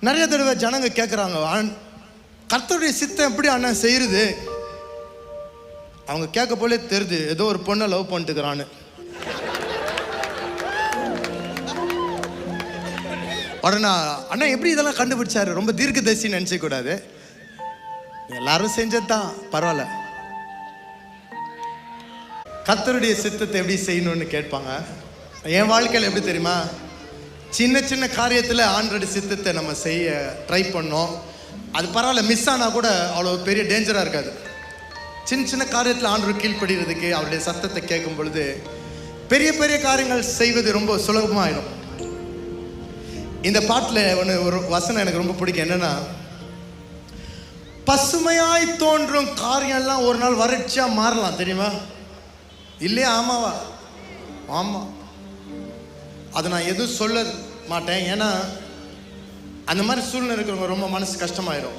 நிறைய தடவை ஜனங்க கேட்குறாங்க, கர்த்தருடைய சித்தம் எப்படி அண்ணன் செய்யுது? அவங்க கேட்க போலே தெரியுது ஏதோ ஒரு பொண்ணை லவ் பண்ணிட்டுக்கிறான்னு. உடனே அண்ணன் எப்படி இதெல்லாம் கண்டுபிடிச்சாரு? ரொம்ப தீர்க்கதரிசி நினைச்ச கூடாது, எல்லாரும் செஞ்சதுதான், பரவாயில்ல. கர்த்தருடைய சித்தத்தை எப்படி செய்யணும்னு கேட்பாங்க. என் வாழ்க்கையில் எப்படி தெரியுமா, சின்ன சின்ன காரியத்தில் ஆண்டருடைய சித்தத்தை நம்ம செய்ய ட்ரை பண்ணோம். அது பரவாயில்ல, மிஸ் ஆனால் கூட அவ்வளோ பெரிய டேஞ்சராக இருக்காது. சின்ன சின்ன காரியத்தில் ஆண்டவர் கீழ்ப்படுகிறதுக்கு, அவருடைய சத்தத்தை கேட்கும் பொழுது பெரிய பெரிய காரியங்கள் செய்வது ரொம்ப சுலபமாயிடும். இந்த பாட்டில் ஒரு வசனம் எனக்கு ரொம்ப பிடிக்கும். என்னன்னா, பசுமையாய் தோன்றும் காரியம்லாம் ஒரு நாள் வறட்சியாக மாறலாம், தெரியுமா? இல்லையா? ஆமாவா? ஆமாம். அதை நான் எதுவும் சொல்ல மாட்டேன், ஏன்னா அந்த மாதிரி சூழ்நிலை இருக்கிறவங்க ரொம்ப மனசு கஷ்டமாயிடும்.